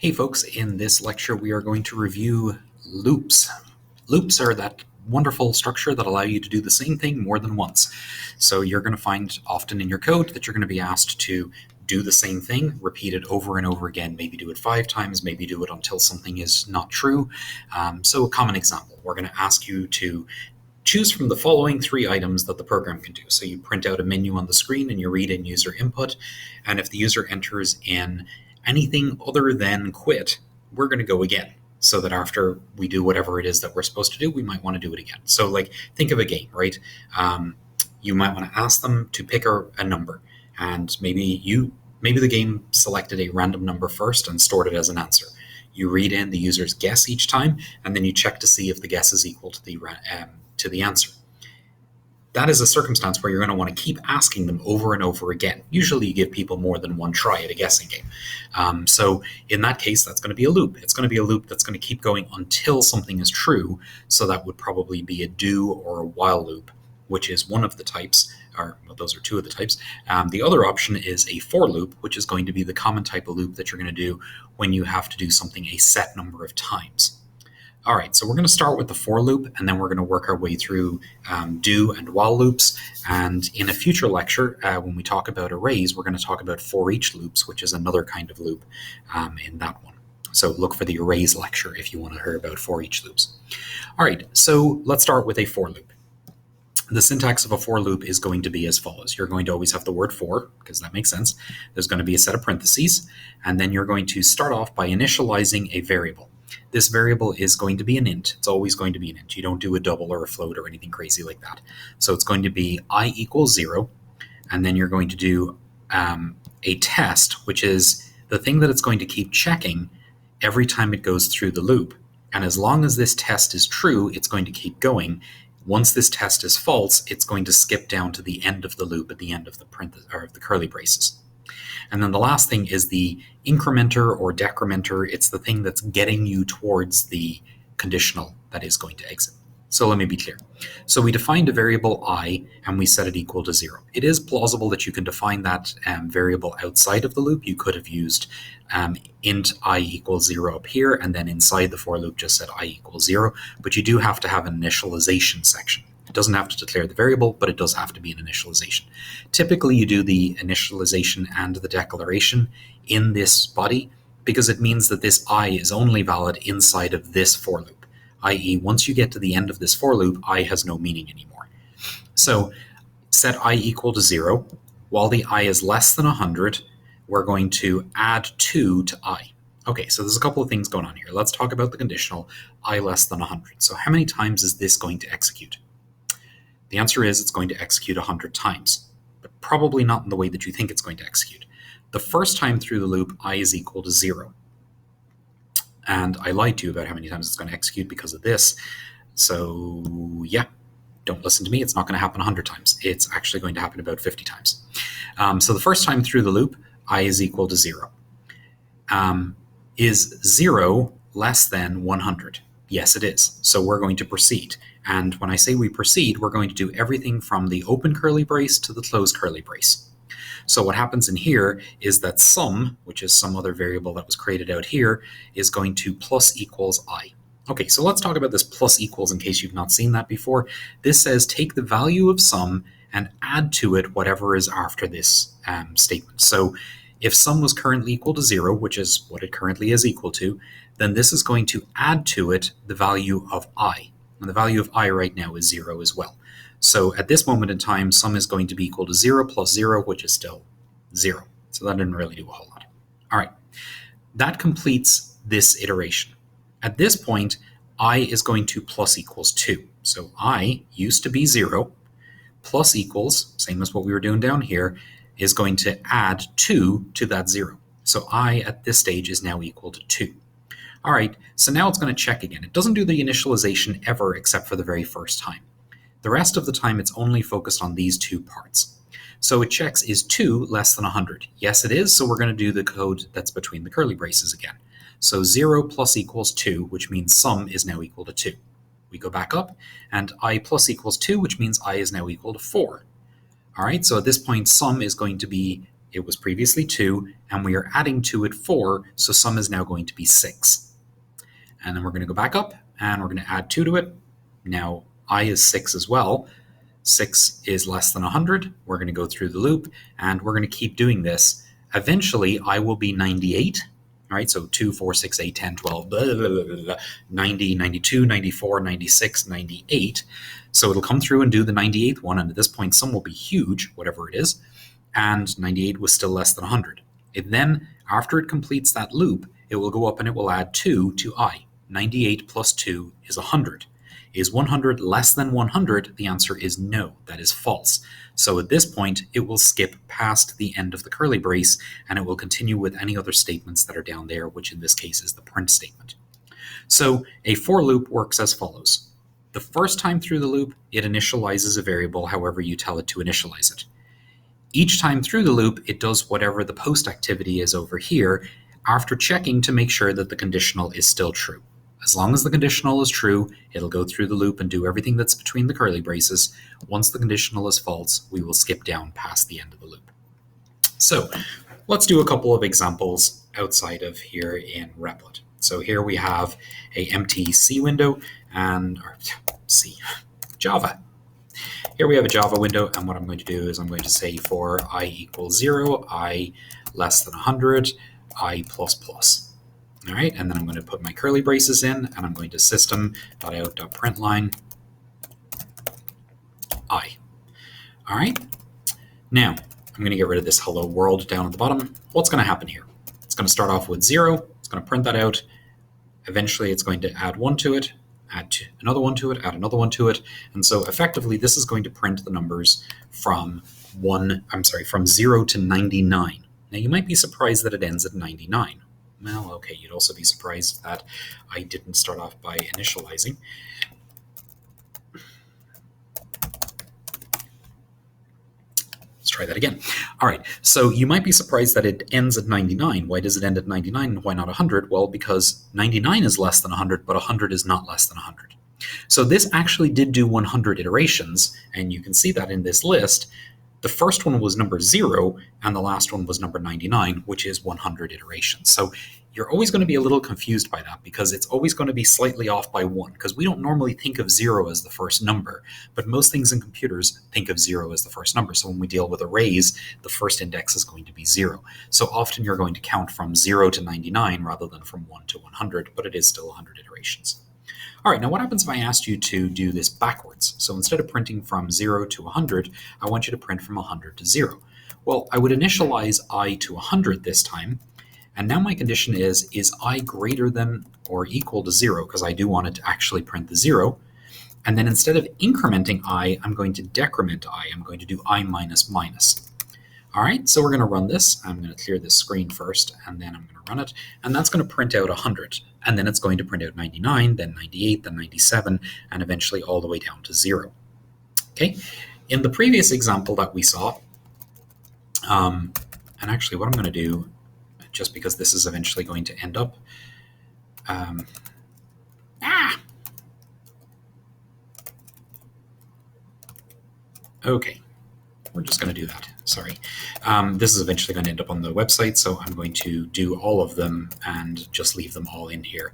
Hey folks, in this lecture we are going to review loops. Loops are that wonderful structure that allow you to do the same thing more than once. So you're going to find often in your code that you're going to be asked to do the same thing, repeat it over and over again, maybe do it 5 times, maybe do it until something is not true. So a common example, we're going to ask you to choose from the following 3 items that the program can do. So you print out a menu on the screen and you read in user input, and if the user enters in anything other than quit, we're going to go again, so that after we do whatever it is that we're supposed to do, we might want to do it again. So like, think of a game, right? You might want to ask them to pick a number, and maybe the game selected a random number first and stored it as an answer. You read in the user's guess each time, and then you check to see if the guess is equal to the answer. That is a circumstance where you're going to want to keep asking them over and over again. Usually you give people more than one try at a guessing game. So in that case, that's going to be a loop. It's going to be a loop that's going to keep going until something is true. So that would probably be a do or a while loop, which is one of the types, or well, those are 2 of the types. The other option is a for loop, which is going to be the common type of loop that you're going to do when you have to do something a set number of times. All right, so we're going to start with the for loop, and then we're going to work our way through do and while loops. And in a future lecture, when we talk about arrays, we're going to talk about for each loops, which is another kind of loop in that one. So look for the arrays lecture if you want to hear about for each loops. All right, so let's start with a for loop. The syntax of a for loop is going to be as follows. You're going to always have the word for, because that makes sense. There's going to be a set of parentheses, and then you're going to start off by initializing a variable. This variable is going to be an int. It's always going to be an int. You don't do a double or a float or anything crazy like that. So it's going to be I equals 0, and then you're going to do a test, which is the thing that it's going to keep checking every time it goes through the loop. And as long as this test is true, it's going to keep going. Once this test is false, it's going to skip down to the end of the loop at the end of the curly braces. And then the last thing is the incrementer or decrementer. It's the thing that's getting you towards the conditional that is going to exit. So let me be clear. So we defined a variable I, and we set it equal to 0. It is plausible that you can define that variable outside of the loop. You could have used int I equals 0 up here, and then inside the for loop just said I equals 0. But you do have to have an initialization section. It doesn't have to declare the variable, but it does have to be an initialization. Typically, you do the initialization and the declaration in this body because it means that this I is only valid inside of this for loop, i.e. once you get to the end of this for loop, I has no meaning anymore. So set I equal to 0. While the I is less than 100, we're going to add 2 to I. Okay, so there's a couple of things going on here. Let's talk about the conditional I less than 100. So how many times is this going to execute? The answer is it's going to execute 100 times, but probably not in the way that you think it's going to execute. The first time through the loop, I is equal to 0. And I lied to you about how many times it's going to execute because of this. So yeah, don't listen to me. It's not going to happen 100 times. It's actually going to happen about 50 times. So the first time through the loop, I is equal to 0. Is 0 less than 100? Yes, it is. So we're going to proceed. And when I say we proceed, we're going to do everything from the open curly brace to the closed curly brace. So what happens in here is that sum, which is some other variable that was created out here, is going to plus equals I. Okay, so let's talk about this plus equals in case you've not seen that before. This says take the value of sum and add to it whatever is after this statement. So if sum was currently equal to 0, which is what it currently is equal to, then this is going to add to it the value of I. And the value of I right now is 0 as well. So at this moment in time, sum is going to be equal to 0 plus 0, which is still 0. So that didn't really do a whole lot. All right, that completes this iteration. At this point, I is going to plus equals 2. So I used to be 0, plus equals, same as what we were doing down here, is going to add 2 to that 0. So I at this stage is now equal to 2. All right, so now it's going to check again. It doesn't do the initialization ever except for the very first time. The rest of the time, it's only focused on these 2 parts. So it checks, is 2 less than 100? Yes, it is, so we're going to do the code that's between the curly braces again. So 0 plus equals 2, which means sum is now equal to 2. We go back up, and I plus equals 2, which means I is now equal to 4. All right, so at this point, sum is going to be It was previously 2, and we are adding to it 4, so sum is now going to be 6. And then we're going to go back up, and we're going to add 2 to it. Now I is 6 as well. 6 is less than 100. We're going to go through the loop, and we're going to keep doing this. Eventually, I will be 98. All right, so 2, 4, 6, 8, 10, 12, blah, blah, blah, blah, blah, 90, 92, 94, 96, 98. So it'll come through and do the 98th one, and at this point, sum will be huge, whatever it is, and 98 was still less than 100. It then, after it completes that loop, it will go up and it will add 2 to I. 98 plus 2 is 100. Is 100 less than 100? The answer is no, that is false. So at this point, it will skip past the end of the curly brace, and it will continue with any other statements that are down there, which in this case is the print statement. So a for loop works as follows. The first time through the loop, it initializes a variable however you tell it to initialize it. Each time through the loop, it does whatever the post activity is over here after checking to make sure that the conditional is still true. As long as the conditional is true, it'll go through the loop and do everything that's between the curly braces. Once the conditional is false, we will skip down past the end of the loop. So let's do a couple of examples outside of here in Replit. So here we have a empty C window and Java. Here we have a Java window, and what I'm going to do is I'm going to say for I equals 0, I less than 100, I plus plus. All right, and then I'm going to put my curly braces in, and I'm going to system.out.println I. All right, now I'm going to get rid of this hello world down at the bottom. What's going to happen here? It's going to start off with 0. It's going to print that out. Eventually, it's going to add 1 to it, add another 1 to it, add another 1 to it, and so effectively, this is going to print the numbers from 0 to 99. Now, you might be surprised that it ends at 99. Well, okay, you'd also be surprised that I didn't start off by initializing. Let's try that again. All right, so you might be surprised that it ends at 99. Why does it end at 99 and why not 100? Well, because 99 is less than 100, but 100 is not less than 100. So this actually did do 100 iterations, and you can see that in this list. The first one was number 0, and the last one was number 99, which is 100 iterations. So you're always going to be a little confused by that because it's always going to be slightly off by 1, because we don't normally think of 0 as the first number, but most things in computers think of 0 as the first number. So when we deal with arrays, the first index is going to be 0. So often you're going to count from 0 to 99 rather than from 1 to 100, but it is still 100 iterations. All right, now what happens if I asked you to do this backwards? So instead of printing from 0 to 100, I want you to print from 100 to 0. Well, I would initialize I to 100 this time, and now my condition is I greater than or equal to 0, because I do want it to actually print the 0. And then instead of incrementing I, I'm going to decrement I. I'm going to do I minus minus. All right, so we're going to run this. I'm going to clear this screen first, and then I'm going to run it. And that's going to print out 100. And then it's going to print out 99, then 98, then 97, and eventually all the way down to 0. Okay, in the previous example that we saw, and actually what I'm going to do, just because this is eventually going to end up, okay. We're just going to do that. Sorry. This is eventually going to end up on the website, so I'm going to do all of them and just leave them all in here.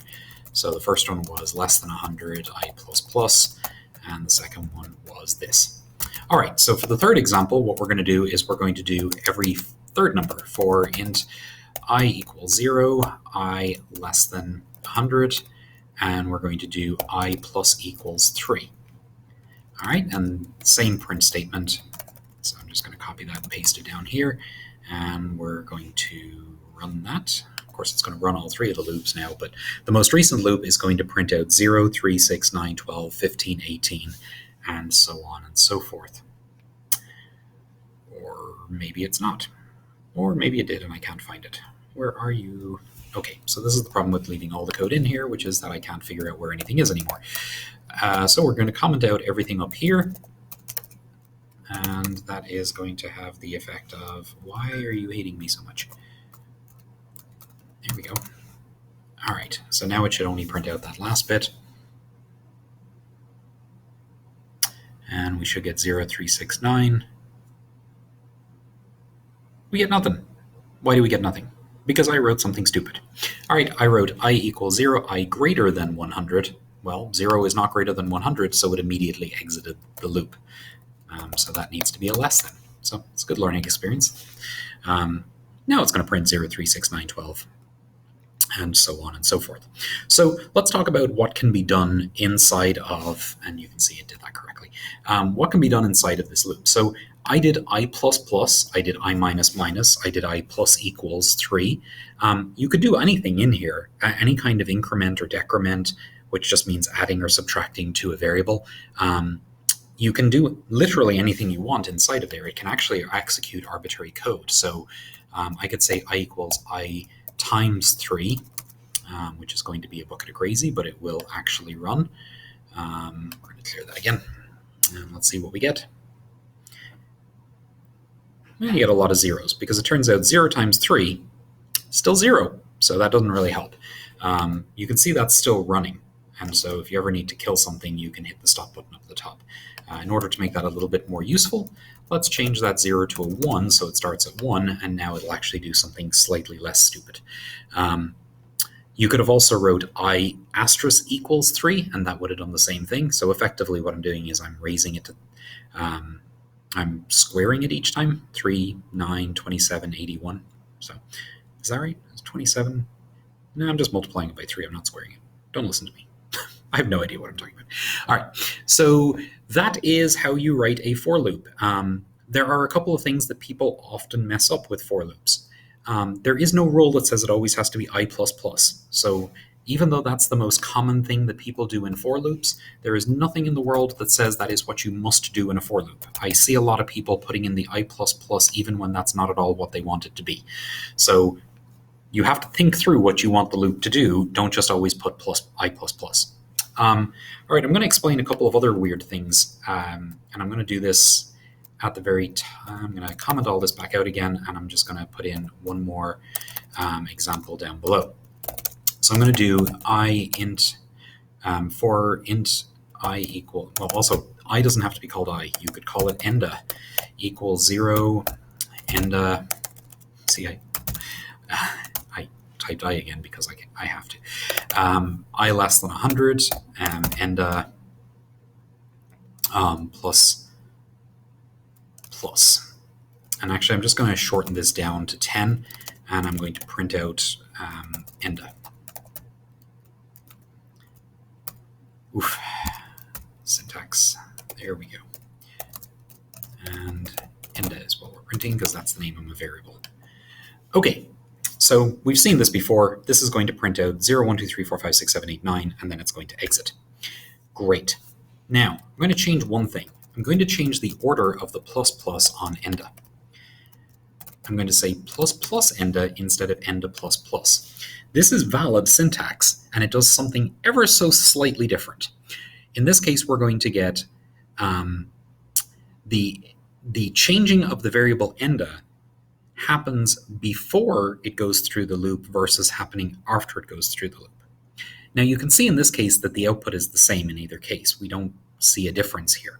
So the first one was less than 100, I plus plus, and the second one was this. All right, so for the third example, what we're going to do is we're going to do every third number for int I equals 0, I less than 100, and we're going to do I plus equals 3. All right, and same print statement. So I'm just going to copy that and paste it down here, and we're going to run that. Of course, it's going to run all 3 of the loops now, but the most recent loop is going to print out 0, 3, 6, 9, 12, 15, 18, and so on and so forth. Or maybe it's not. Or maybe it did and I can't find it. Where are you? Okay, so this is the problem with leaving all the code in here, which is that I can't figure out where anything is anymore. So we're going to comment out everything up here. And that is going to have the effect of, why are you hating me so much? There we go. All right, so now it should only print out that last bit. And we should get 0, 3, 6, 9. We get nothing. Why do we get nothing? Because I wrote something stupid. All right, I wrote I equals 0, I greater than 100. Well, 0 is not greater than 100, so it immediately exited the loop. So that needs to be a less than. So it's a good learning experience. Now it's going to print 0, 3, 6, 9, 12, and so on and so forth. So let's talk about what can be done inside of, and you can see it did that correctly, what can be done inside of this loop. So I did I++, I did I minus minus, I did I plus equals 3. You could do anything in here, any kind of increment or decrement, which just means adding or subtracting to a variable. You can do literally anything you want inside of there. It can actually execute arbitrary code. So I could say I equals I times 3, which is going to be a bucket of crazy, but it will actually run. We're going to clear that again. And let's see what we get. And you get a lot of zeros, because it turns out 0 times 3, still 0. So that doesn't really help. You can see that's still running. And so if you ever need to kill something, you can hit the stop button up at the top. In order to make that a little bit more useful, let's change that 0 to a 1, so it starts at 1, and now it'll actually do something slightly less stupid. You could have also wrote I asterisk equals 3, and that would have done the same thing. So effectively what I'm doing is I'm raising it to, I'm squaring it each time, 3, 9, 27, 81. So is that right? It's 27? No, I'm just multiplying it by 3. I'm not squaring it. Don't listen to me. I have no idea what I'm talking about. All right, so that is how you write a for loop. There are a couple of things that people often mess up with for loops. There is no rule that says it always has to be I++. So even though that's the most common thing that people do in for loops, there is nothing in the world that says that is what you must do in a for loop. I see a lot of people putting in the I++ even when that's not at all what they want it to be. So you have to think through what you want the loop to do. Don't just always put I++. All right, I'm going to explain a couple of other weird things, and I'm going to do this at the very time. I'm going to comment all this back out again, and I'm just going to put in one more example down below. So I'm going to do I int, for int I equal, well, also I doesn't have to be called I. You could call it enda equals 0, enda, see, I typed I again because I have to. I less than 100, enda plus. And actually, I'm just going to shorten this down to 10, and I'm going to print out enda. Oof. Syntax. There we go. And enda is what we're printing because that's the name of a variable. Okay. So we've seen this before. This is going to print out 0, 1, 2, 3, 4, 5, 6, 7, 8, 9, and then it's going to exit. Great. Now, I'm going to change one thing. I'm going to change the order of the plus plus on enda. I'm going to say plus plus enda instead of enda plus plus. This is valid syntax, and it does something ever so slightly different. In this case, we're going to get the changing of the variable enda happens before it goes through the loop versus happening after it goes through the loop. Now you can see in this case that the output is the same in either case. We don't see a difference here.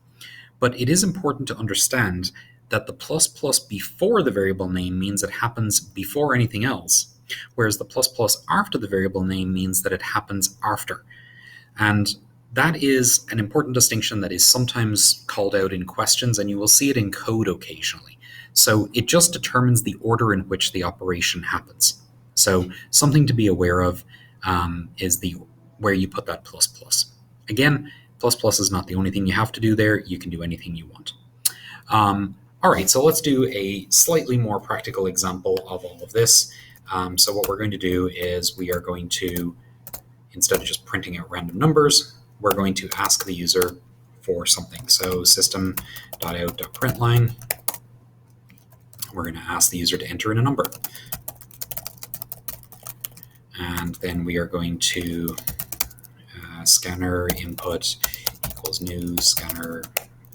But it is important to understand that the plus plus before the variable name means it happens before anything else, whereas the plus plus after the variable name means that it happens after. And that is an important distinction that is sometimes called out in questions, and you will see it in code occasionally. So it just determines the order in which the operation happens. So something to be aware of is where you put that plus plus. Again, plus plus is not the only thing you have to do there. You can do anything you want. All right, so let's do a slightly more practical example of all of this. So what we're going to do is we are going to, instead of just printing out random numbers, we're going to ask the user for something. So system.out.println. We're going to ask the user to enter in a number. And then we are going to scanner input equals new scanner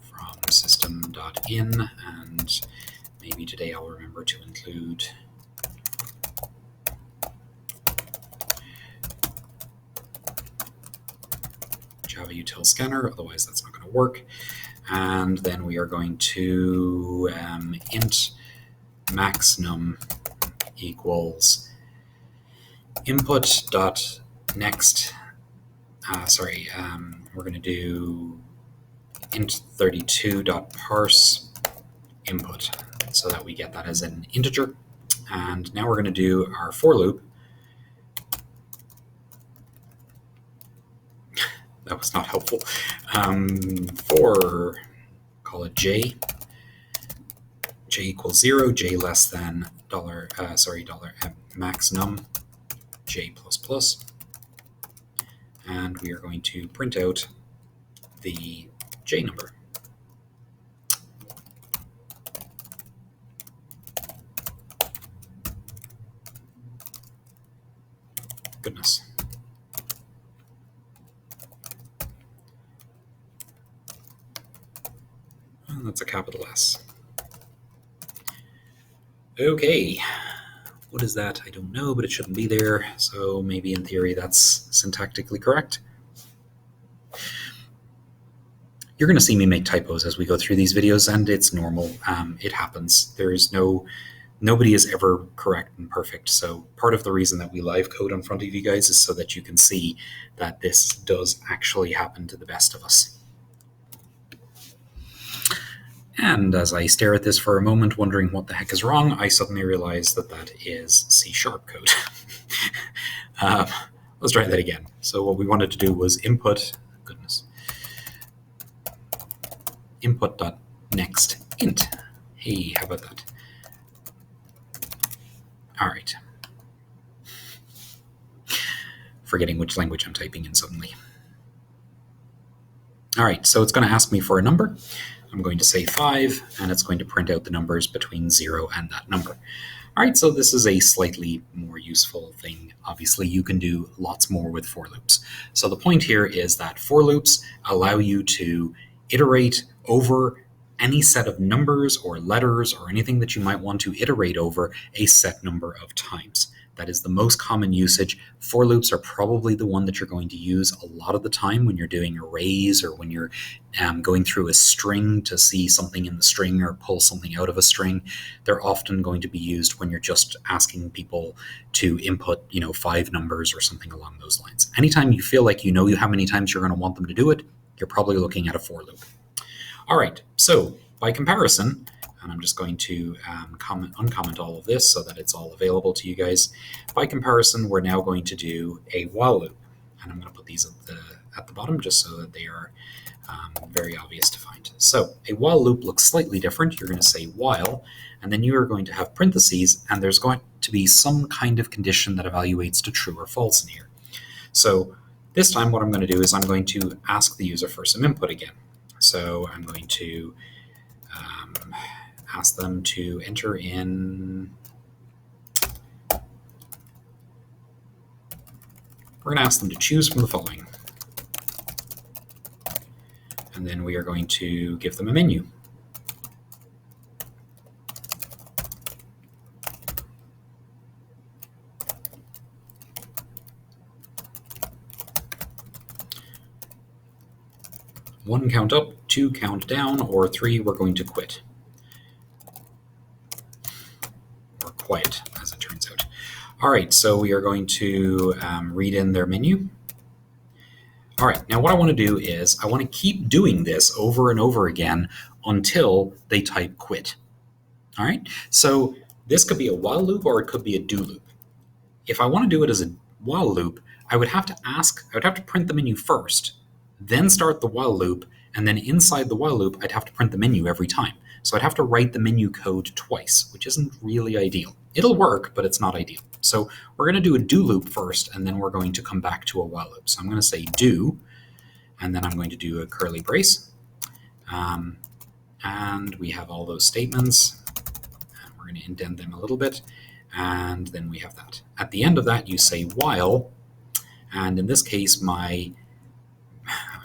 from system.in, and maybe today I'll remember to include Java util scanner, otherwise that's not going to work. And then we are going to int maxNum equals input dot next. We're going to do int32 dot parse input so that we get that as an integer. And now we're going to do our for loop. That was not helpful. For, call it j equals 0, j less than maxNum j plus plus, and we are going to print out the j number. Goodness. And that's a capital S. Okay. What is that? I don't know, but it shouldn't be there. So maybe in theory that's syntactically correct. You're going to see me make typos as we go through these videos, and it's normal. It happens. Nobody is ever correct and perfect. So part of the reason that we live code in front of you guys is so that you can see that this does actually happen to the best of us. And as I stare at this for a moment, wondering what the heck is wrong, I suddenly realize that that is C# code. Let's try that again. So what we wanted to do was input dot.next int. Hey, how about that? All right. Forgetting which language I'm typing in suddenly. All right, so it's going to ask me for a number. I'm going to say 5, and it's going to print out the numbers between 0 and that number. All right, so this is a slightly more useful thing. Obviously, you can do lots more with for loops. So the point here is that for loops allow you to iterate over any set of numbers or letters or anything that you might want to iterate over a set number of times. That is the most common usage. For loops are probably the one that you're going to use a lot of the time when you're doing arrays or when you're going through a string to see something in the string or pull something out of a string. They're often going to be used when you're just asking people to input, 5 numbers or something along those lines. Anytime you feel like you know how many times you're going to want them to do it, you're probably looking at a for loop. All right, so by comparison, and I'm just going to uncomment all of this so that it's all available to you guys. By comparison, we're now going to do a while loop. And I'm going to put these at the bottom just so that they are very obvious to find. So a while loop looks slightly different. You're going to say while, and then you are going to have parentheses, and there's going to be some kind of condition that evaluates to true or false in here. So this time what I'm going to do is I'm going to ask the user for some input again. So I'm going to ask them to enter in, we're going to ask them to choose from the following. And then we are going to give them a menu. One, count up, 2, count down, or 3, we're going to quit. Or quiet, as it turns out. All right, so we are going to read in their menu. All right, now what I want to do is I want to keep doing this over and over again until they type quit. All right, so this could be a while loop or it could be a do loop. If I want to do it as a while loop, I would have to print the menu first, then start the while loop, and then inside the while loop, I'd have to print the menu every time. So I'd have to write the menu code twice, which isn't really ideal. It'll work, but it's not ideal. So we're going to do a do loop first, and then we're going to come back to a while loop. So I'm going to say do, and then I'm going to do a curly brace. And we have all those statements. And we're going to indent them a little bit, and then we have that. At the end of that, you say while, and in this case, I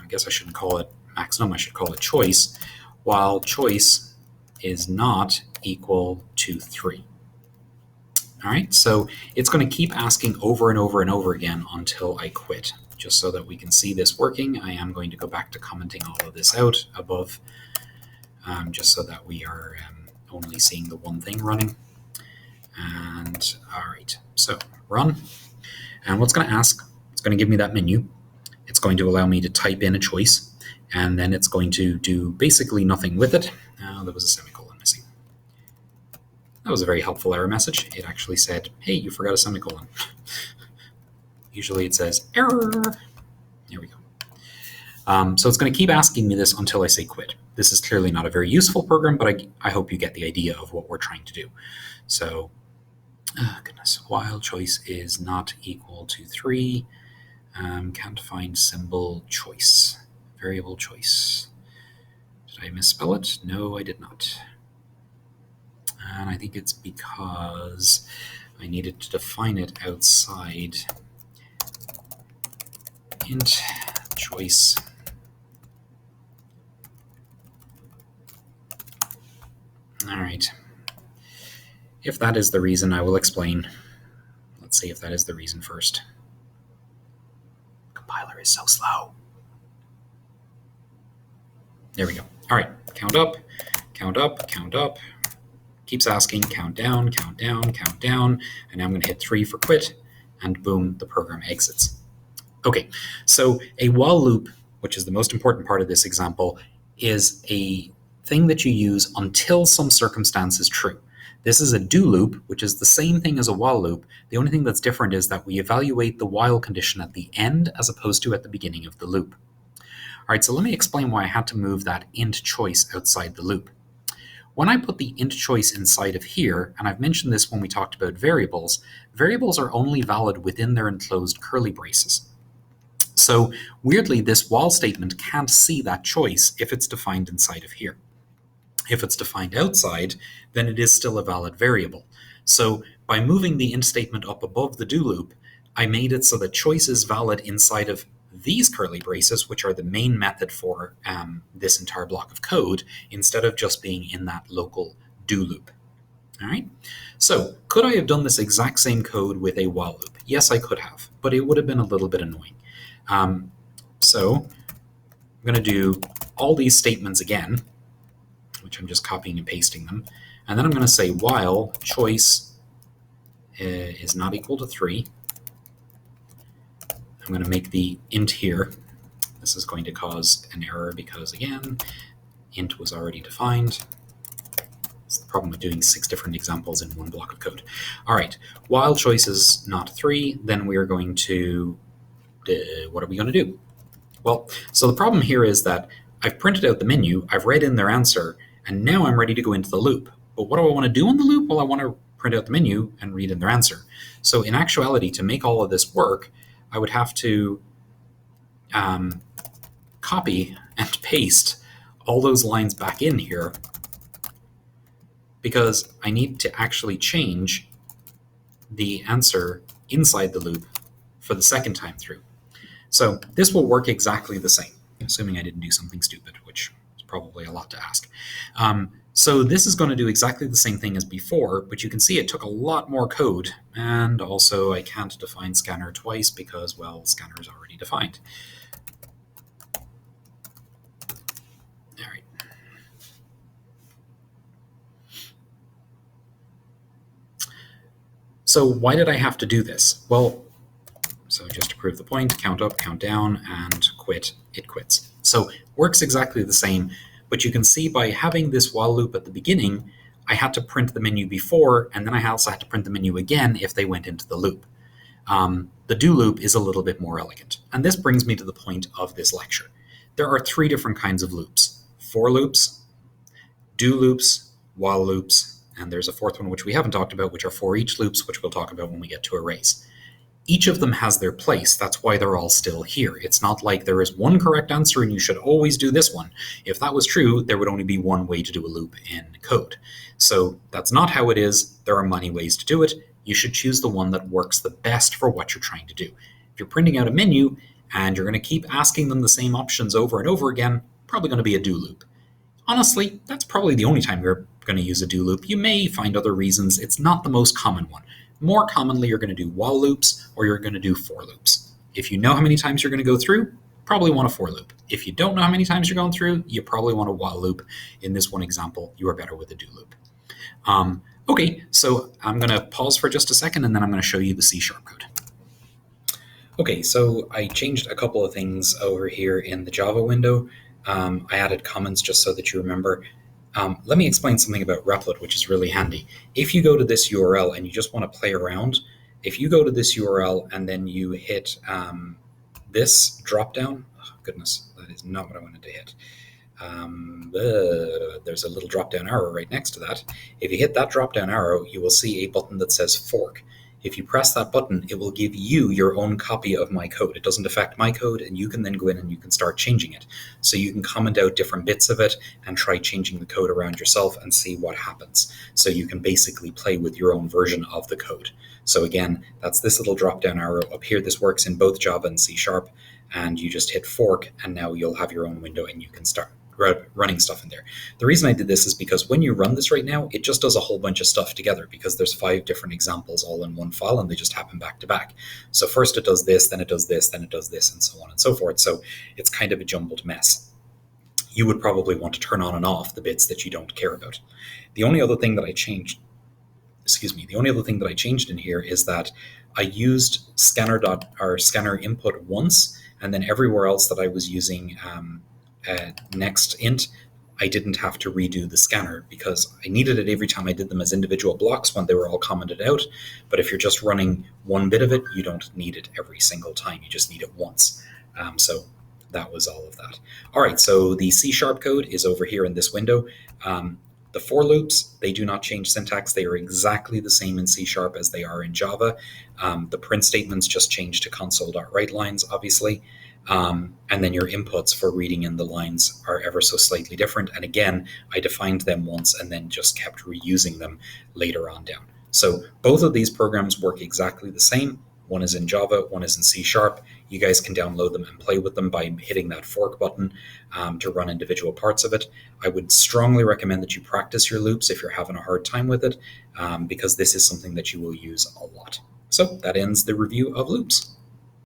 guess I shouldn't call it maximum, I should call it choice, while choice is not equal to 3. All right, so it's going to keep asking over and over and over again until I quit. Just so that we can see this working, I am going to go back to commenting all of this out above, just so that we are only seeing the one thing running. And all right, so run. And what's going to ask, it's going to give me that menu. It's going to allow me to type in a choice, and then it's going to do basically nothing with it. There was a semicolon missing. That was a very helpful error message. It actually said, hey, you forgot a semicolon. Usually it says error. There we go. So it's going to keep asking me this until I say quit. This is clearly not a very useful program, but I hope you get the idea of what we're trying to do. So, goodness, while choice is not equal to 3, can't find symbol choice, variable choice. Did I misspell it? No, I did not. And I think it's because I needed to define it outside int choice. All right. If that is the reason, I will explain. Let's see if that is the reason first. Compiler is so slow. There we go. All right, count up, count up, count up. Keeps asking, count down, count down, count down. And now I'm going to hit 3 for quit, and boom, the program exits. Okay, so a while loop, which is the most important part of this example, is a thing that you use until some circumstance is true. This is a do loop, which is the same thing as a while loop. The only thing that's different is that we evaluate the while condition at the end as opposed to at the beginning of the loop. All right, so let me explain why I had to move that int choice outside the loop. When I put the int choice inside of here, and I've mentioned this when we talked about variables, variables are only valid within their enclosed curly braces. So weirdly, this while statement can't see that choice if it's defined inside of here. If it's defined outside, then it is still a valid variable. So by moving the int statement up above the do loop, I made it so that choice is valid inside of these curly braces, which are the main method for this entire block of code, instead of just being in that local do loop. All right. So could I have done this exact same code with a while loop? Yes, I could have, but it would have been a little bit annoying. So I'm going to do all these statements again, which I'm just copying and pasting them. And then I'm going to say while choice is not equal to 3. I'm going to make the int here. This is going to cause an error because, again, int was already defined. It's the problem with doing 6 different examples in one block of code. All right, while choice is not 3, then we are going to, what are we going to do? Well, so the problem here is that I've printed out the menu, I've read in their answer, and now I'm ready to go into the loop. But what do I want to do in the loop? Well, I want to print out the menu and read in their answer. So in actuality, to make all of this work, I would have to copy and paste all those lines back in here, because I need to actually change the answer inside the loop for the second time through. So this will work exactly the same, assuming I didn't do something stupid, which is probably a lot to ask. So this is going to do exactly the same thing as before, but you can see it took a lot more code, and also I can't define scanner twice because, well, scanner is already defined. All right. So why did I have to do this? Well, so just to prove the point, count up, count down, and quit, it quits. So works exactly the same, but you can see by having this while loop at the beginning, I had to print the menu before, and then I also had to print the menu again if they went into the loop. The do loop is a little bit more elegant. And this brings me to the point of this lecture. There are 3 different kinds of loops: for loops, do loops, while loops, and there's a 4th one which we haven't talked about, which are for each loops, which we'll talk about when we get to arrays. Each of them has their place. That's why they're all still here. It's not like there is one correct answer and you should always do this one. If that was true, there would only be one way to do a loop in code. So that's not how it is. There are many ways to do it. You should choose the one that works the best for what you're trying to do. If you're printing out a menu and you're going to keep asking them the same options over and over again, probably going to be a do loop. Honestly, that's probably the only time you're going to use a do loop. You may find other reasons. It's not the most common one. More commonly, you're going to do while loops or you're going to do for loops. If you know how many times you're going to go through, probably want a for loop. If you don't know how many times you're going through, you probably want a while loop. In this one example, you are better with a do loop. Okay, so I'm going to pause for just a second and then I'm going to show you the C# code. Okay, so I changed a couple of things over here in the Java window. I added comments just so that you remember. Let me explain something about Replit, which is really handy. If you go to this URL and you just want to play around, if you go to this URL and then you hit this dropdown, oh, goodness, that is not what I wanted to hit. There's a little drop down arrow right next to that. If you hit that drop down arrow, you will see a button that says fork. If you press that button, it will give you your own copy of my code. It doesn't affect my code, and you can then go in and you can start changing it. So you can comment out different bits of it and try changing the code around yourself and see what happens. So you can basically play with your own version of the code. So again, that's this little drop down arrow up here. This works in both Java and C#, and you just hit fork, and now you'll have your own window and you can start running stuff in there. The reason I did this is because when you run this right now, it just does a whole bunch of stuff together because there's 5 different examples all in one file and they just happen back to back. So first it does this, then it does this, then it does this, and so on and so forth. So it's kind of a jumbled mess. You would probably want to turn on and off the bits that you don't care about. The only other thing that I changed in here is that I used scanner input once, and then everywhere else that I was using next int, I didn't have to redo the scanner because I needed it every time I did them as individual blocks when they were all commented out. But if you're just running one bit of it, you don't need it every single time. You just need it once. So that was all of that. All right, so the C# code is over here in this window. The for loops, they do not change syntax. They are exactly the same in C# as they are in Java. The print statements just change to console.writeLines, obviously. And then your inputs for reading in the lines are ever so slightly different. And again, I defined them once and then just kept reusing them later on down. So both of these programs work exactly the same. One is in Java, one is in C#. You guys can download them and play with them by hitting that fork button to run individual parts of it. I would strongly recommend that you practice your loops if you're having a hard time with it, because this is something that you will use a lot. So that ends the review of loops.